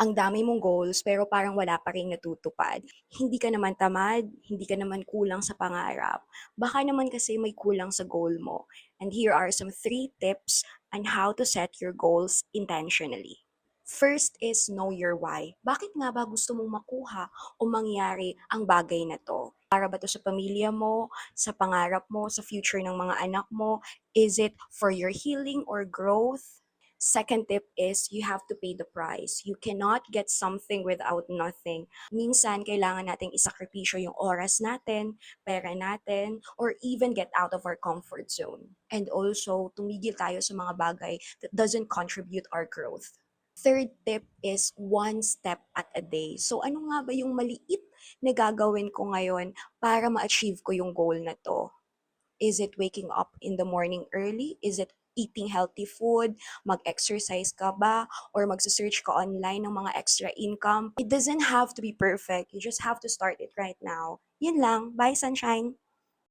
ang dami mong goals pero parang wala pa ring natutupad. Hindi ka naman tamad, hindi ka naman kulang sa pangarap. Baka naman kasi may kulang sa goal mo. And here are some 3 tips on how to set your goals intentionally. First is know your why. Bakit nga ba gusto mong makuha o mangyari ang bagay na to? Para ba to sa pamilya mo, sa pangarap mo, sa future ng mga anak mo? Is it for your healing or growth? Second tip is you have to pay the price. You cannot get something without nothing. Minsan, kailangan nating isakripisyo yung oras natin, pera natin, or even get out of our comfort zone. And also, tumigil tayo sa mga bagay that doesn't contribute our growth. Third tip is one step at a day. So ano nga ba yung maliit na gagawin ko ngayon para ma-achieve ko yung goal na to? Is it waking up in the morning early? Is it eating healthy food? Mag-exercise ka ba? Or magsa-search ka online ng mga extra income? It doesn't have to be perfect. You just have to start it right now. Yun lang. Bye, sunshine!